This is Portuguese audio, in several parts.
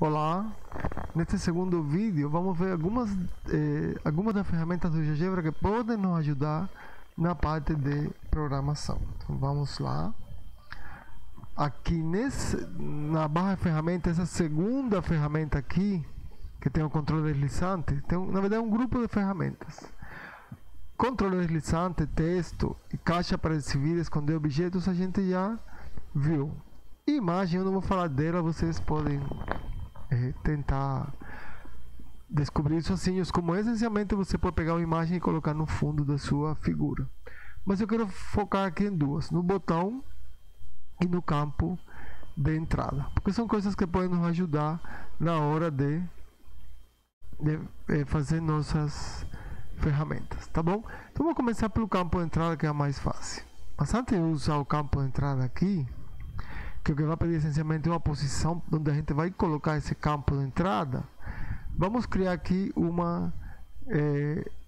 Olá, neste segundo vídeo vamos ver algumas das ferramentas do GeoGebra que podem nos ajudar na parte de programação. Então vamos lá. Aqui na barra de ferramentas, essa segunda ferramenta aqui, que tem o controle deslizante, na verdade um grupo de ferramentas. Controle deslizante, texto e caixa para exibir e esconder objetos a gente já viu. Imagem, eu não vou falar dela, vocês podem tentar descobrir sozinhos como essencialmente você pode pegar uma imagem e colocar no fundo da sua figura. Mas eu quero focar aqui em duas, no botão e no campo de entrada, porque são coisas que podem nos ajudar na hora de fazer nossas ferramentas, tá bom? Então vou começar pelo campo de entrada, que é a mais fácil. Mas antes de usar o campo de entrada aqui, que o que vai pedir essencialmente é uma posição onde a gente vai colocar esse campo de entrada, vamos criar aqui uma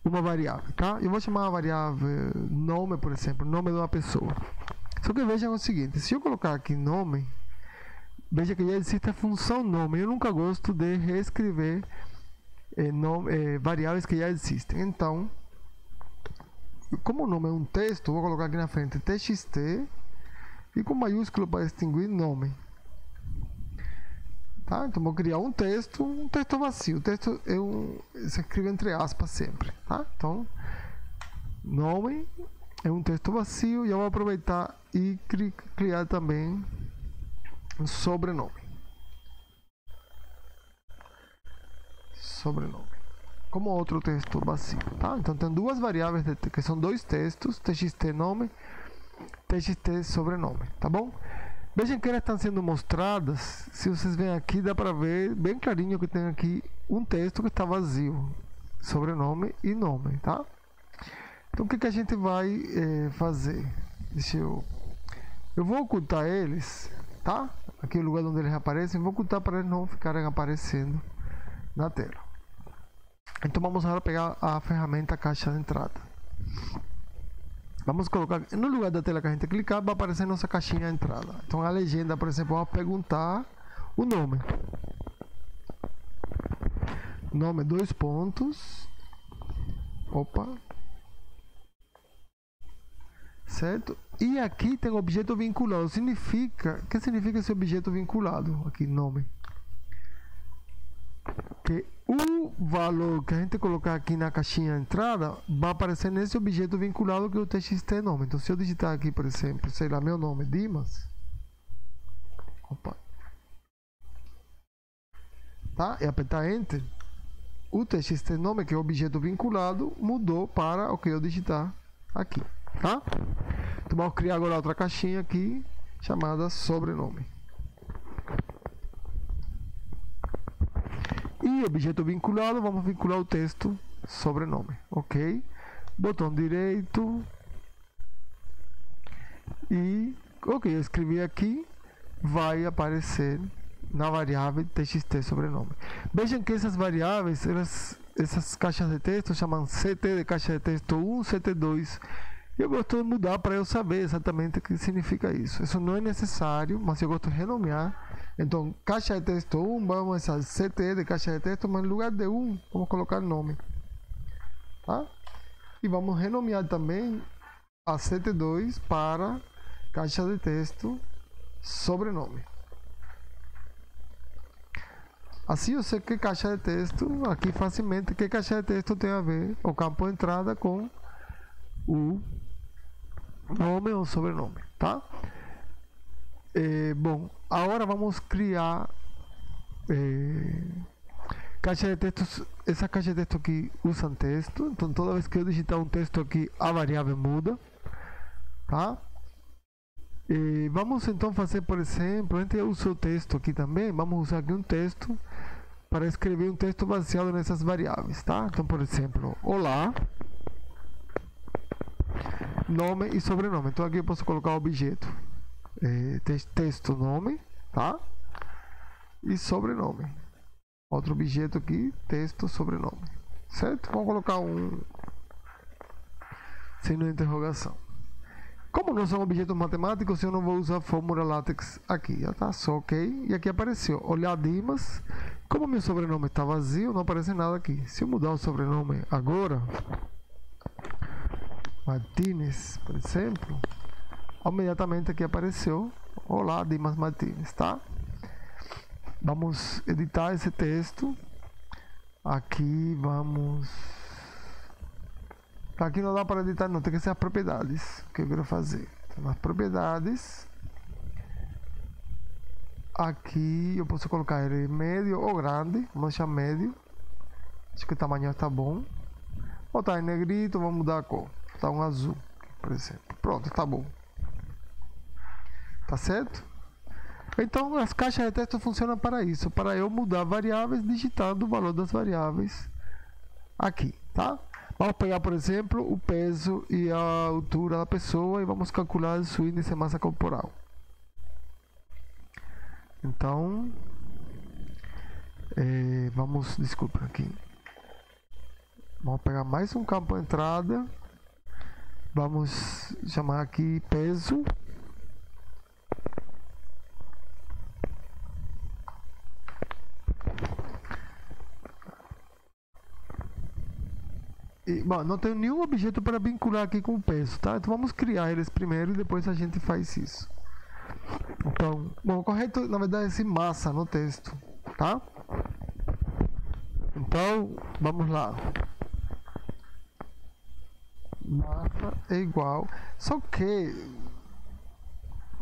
variável, tá? Eu vou chamar a variável nome, por exemplo, nome de uma pessoa. Só que vejam o seguinte, se eu colocar aqui nome, veja que já existe a função nome. Eu nunca gosto de reescrever variáveis que já existem. Então, como o nome é um texto, vou colocar aqui na frente txt e com maiúsculo para distinguir nome. Tá? Então vou criar um texto vazio. O texto se escreve entre aspas sempre. Tá? Então, nome é um texto vazio e eu vou aproveitar e criar também um sobrenome. Como outro texto vazio, tá? Então tem duas variáveis que são dois textos, txt nome, txt sobrenome, tá bom? Vejam que elas estão sendo mostradas. Se vocês vêm aqui, dá para ver bem clarinho que tem aqui um texto que está vazio, sobrenome e nome, tá? Então o que a gente vai fazer? Eu vou ocultar eles, tá? Aqui é o lugar onde eles aparecem, vou ocultar para eles não ficarem aparecendo na tela. Então vamos agora pegar a ferramenta caixa de entrada. Vamos colocar no lugar da tela que a gente clicar, vai aparecer nossa caixinha de entrada. Então a legenda, por exemplo, vamos perguntar o nome. Nome, dois pontos. Opa. Certo? E aqui tem objeto vinculado. O que significa esse objeto vinculado? Aqui, nome. Que o valor que a gente colocar aqui na caixinha de entrada vai aparecer nesse objeto vinculado que é o txt nome. Então se eu digitar aqui, por exemplo, sei lá, meu nome, Dimas. Opa. Tá? E apertar Enter. O txt nome, que é o objeto vinculado, mudou para o que eu digitar aqui. Tá? Então vamos criar agora outra caixinha aqui chamada sobrenome. E objeto vinculado, vamos vincular o texto sobrenome, ok? Botão direito e ok, eu escrevi aqui, vai aparecer na variável txt sobrenome. Vejam que essas variáveis, essas caixas de texto chamam ct de caixa de texto 1, ct2. Eu gosto de mudar para eu saber exatamente o que significa isso. Isso não é necessário, mas eu gosto de renomear. Então, caixa de texto 1, vamos a CT de caixa de texto, mas no lugar de 1, vamos colocar nome. Tá? E vamos renomear também a CT2 para caixa de texto sobrenome. Assim eu sei que caixa de texto, aqui facilmente, que caixa de texto tem a ver o campo de entrada com o nome ou sobrenome, tá? Bom, agora vamos criar caixa de textos. Essa caixa de texto aqui usa texto, então toda vez que eu digitar um texto aqui, a variável muda, tá? Vamos então fazer, por exemplo, a gente usa o texto aqui também, vamos usar aqui um texto para escrever um texto baseado nessas variáveis, tá? Então, por exemplo, olá, nome e sobrenome. Então aqui eu posso colocar o objeto texto nome, tá? E sobrenome. Outro objeto aqui, texto sobrenome, certo? Vamos colocar um signo de interrogação. Como não são objetos matemáticos, eu não vou usar fórmula látex aqui. Já tá só ok. E aqui apareceu olhar Dimas. Como meu sobrenome está vazio, não aparece nada aqui. Se eu mudar o sobrenome agora, Martínez, por exemplo, imediatamente aqui apareceu olá Dimas Martínez, tá? Vamos editar esse texto. Aqui vamos... Aqui não dá para editar, não, tem que ser as propriedades que eu quero fazer. Então, nas propriedades, aqui eu posso colocar ele médio ou grande. Vamos deixar médio. Acho que o tamanho está bom. Botar em negrito, vamos mudar a cor. Botar um azul, por exemplo. Pronto, está bom. Tá certo? Então as caixas de texto funcionam para isso, para eu mudar variáveis digitando o valor das variáveis aqui, tá? Vamos pegar, por exemplo, o peso e a altura da pessoa e vamos calcular o seu índice de massa corporal. Então, desculpa aqui. Vamos pegar mais um campo de entrada. Vamos chamar aqui peso. Bom, não tenho nenhum objeto para vincular aqui com o peso, tá? Então vamos criar eles primeiro e depois a gente faz isso. Então, bom, o correto na verdade é esse massa no texto, tá? Então, vamos lá. Massa é igual, só que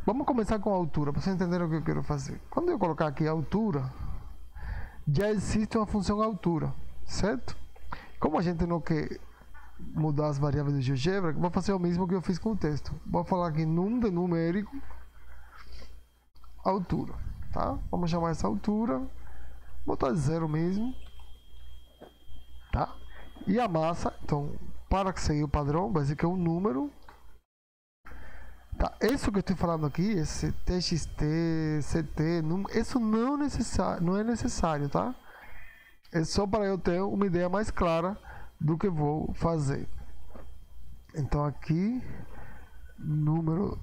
vamos começar com a altura, para vocês entenderem o que eu quero fazer. Quando eu colocar aqui a altura, já existe uma função altura, certo? Como a gente não quer mudar as variáveis do GeoGebra, vou fazer o mesmo que eu fiz com o texto. Vou falar aqui num de numérico altura, tá? Vamos chamar essa altura, botar 0 mesmo, tá? E a massa, então, para seguir o padrão, vai ser que é um número. Tá? Isso que eu estou falando aqui, esse TXT, CT, isso não é necessário, tá? É só para eu ter uma ideia mais clara do que vou fazer. Então aqui, número,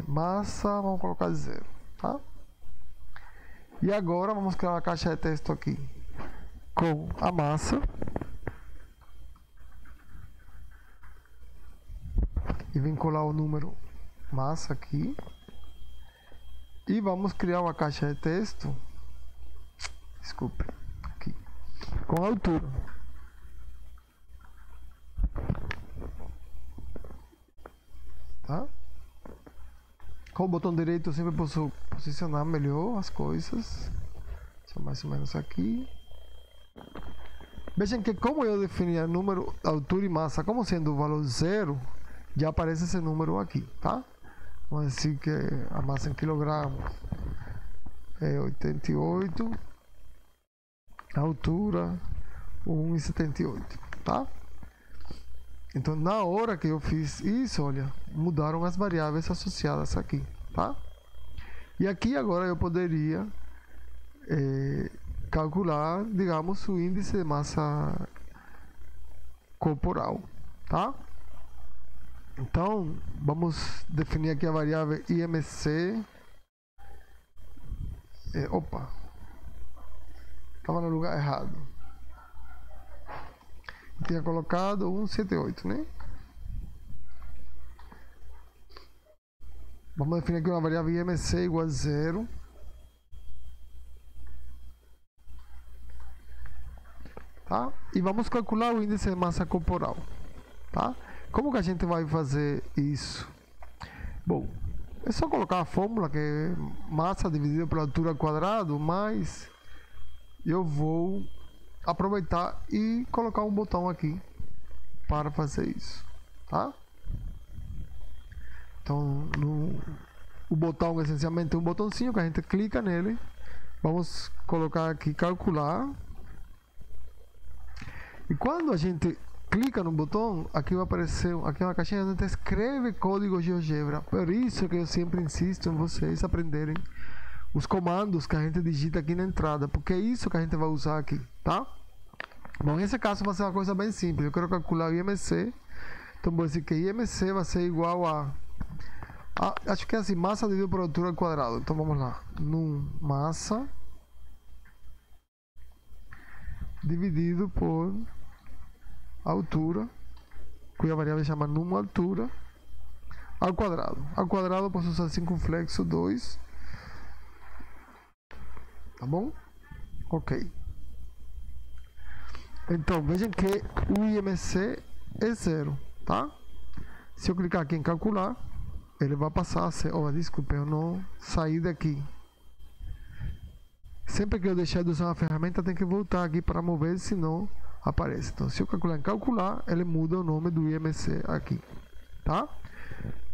massa, vamos colocar 0, tá? E agora vamos criar uma caixa de texto aqui com a massa. E vincular o número massa aqui. E vamos criar uma caixa de texto. Desculpe. Com a altura. Tá? Com o botão direito eu sempre posso posicionar melhor as coisas. Deixa mais ou menos aqui. Vejam que como eu defini o número, altura e massa como sendo o valor 0, já aparece esse número aqui, tá? Vamos dizer que a massa em quilogramos é 88. A altura 1,78, tá? Então na hora que eu fiz isso, olha, mudaram as variáveis associadas aqui, tá? E aqui agora eu poderia calcular, digamos, o índice de massa corporal, tá? Então vamos definir aqui a variável IMC. Estava no lugar errado. Tinha colocado 178, né? Vamos definir aqui uma variável IMC igual a 0. Tá? E vamos calcular o índice de massa corporal. Tá? Como que a gente vai fazer isso? Bom, é só colocar a fórmula que é massa dividida pela altura ao quadrado, mais... eu vou aproveitar e colocar um botão aqui para fazer isso, tá? Então, o botão essencialmente é um botãozinho que a gente clica nele. Vamos colocar aqui calcular. E quando a gente clica no botão, aqui vai aparecer aqui uma caixinha onde escreve código GeoGebra. Por isso que eu sempre insisto em vocês aprenderem os comandos que a gente digita aqui na entrada, porque é isso que a gente vai usar aqui, tá? Bom, nesse caso vai ser uma coisa bem simples. Eu quero calcular o IMC, então vou dizer que IMC vai ser igual a acho que é assim, massa dividido por altura ao quadrado. Então vamos lá. Massa dividido por altura, cuja variável chama altura, ao quadrado. Ao quadrado posso usar circunflexo 2. Tá bom? Ok. Então, vejam que o IMC é 0, tá? Se eu clicar aqui em calcular, ele vai passar a ser... Oh, desculpa, eu não saí daqui. Sempre que eu deixar de usar uma ferramenta, tem que voltar aqui para mover, senão aparece. Então, se eu calcular em calcular, ele muda o nome do IMC aqui, tá?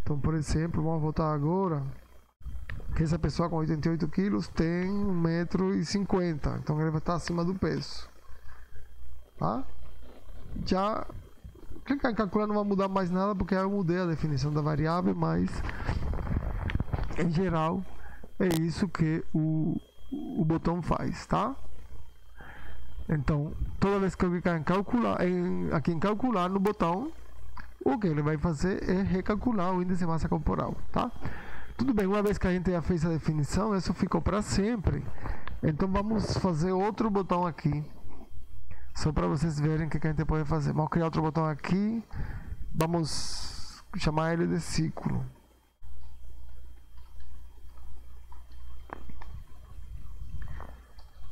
Então, por exemplo, vamos voltar agora, que essa pessoa com 88 quilos tem 1,50 m. Então, ele vai estar acima do peso. Tá? Já clicar em calcular não vai mudar mais nada, porque eu mudei a definição da variável, mas em geral é isso que o botão faz, tá? Então, toda vez que eu clicar em calcular, aqui em calcular no botão, o que ele vai fazer é recalcular o índice de massa corporal, tá? Tudo bem, uma vez que a gente já fez a definição, isso ficou para sempre. Então vamos fazer outro botão aqui, só para vocês verem o que a gente pode fazer. Vamos criar outro botão aqui, vamos chamar ele de ciclo.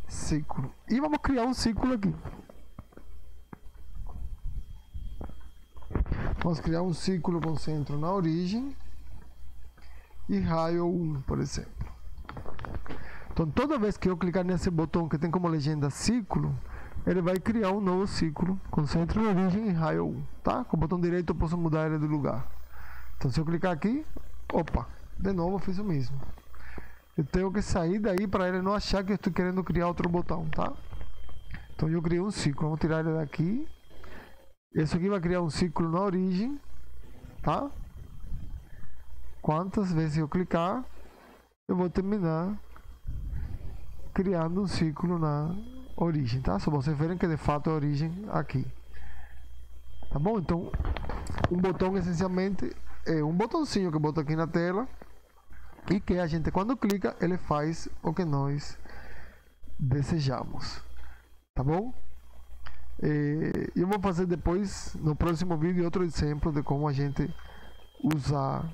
Ciclo. E vamos criar um ciclo aqui. Vamos criar um ciclo com centro na origem e raio 1, por exemplo. Então, toda vez que eu clicar nesse botão que tem como legenda ciclo, ele vai criar um novo ciclo com centro na origem e raio 1, tá? Com o botão direito eu posso mudar ele de lugar. Então, se eu clicar aqui, opa, de novo eu fiz o mesmo. Eu tenho que sair daí para ele não achar que eu estou querendo criar outro botão, tá? Então, eu criei um ciclo, vamos tirar ele daqui. Esse aqui vai criar um ciclo na origem, tá? Quantas vezes eu clicar, eu vou terminar criando um ciclo na origem, tá? Só vocês verem que de fato é a origem aqui. Tá bom? Então, um botão essencialmente é um botãozinho que eu boto aqui na tela e que a gente, quando clica, ele faz o que nós desejamos. Tá bom? Eu vou fazer depois, no próximo vídeo, outro exemplo de como a gente usar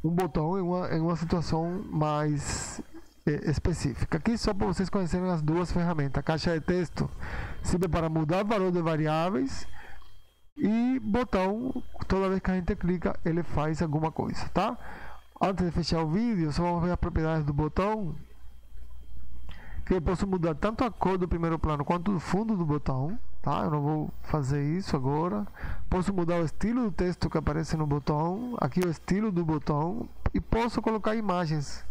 um botão em uma situação mais específica. Aqui só para vocês conhecerem as duas ferramentas. A caixa de texto serve para mudar o valor de variáveis e botão, toda vez que a gente clica, ele faz alguma coisa, tá? Antes de fechar o vídeo, só vamos ver as propriedades do botão, que eu posso mudar tanto a cor do primeiro plano quanto do fundo do botão, tá? Eu não vou fazer isso agora. Posso mudar o estilo do texto que aparece no botão, aqui o estilo do botão, e posso colocar imagens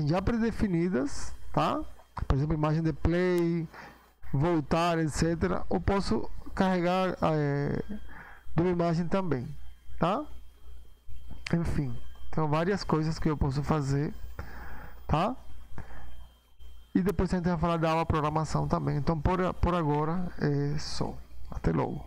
já predefinidas, tá? Por exemplo, imagem de play, voltar, etc. Ou posso carregar de uma imagem também, tá? Enfim, tem várias coisas que eu posso fazer, tá? E depois a gente vai falar da aula programação também. Então, por agora é só. Até logo.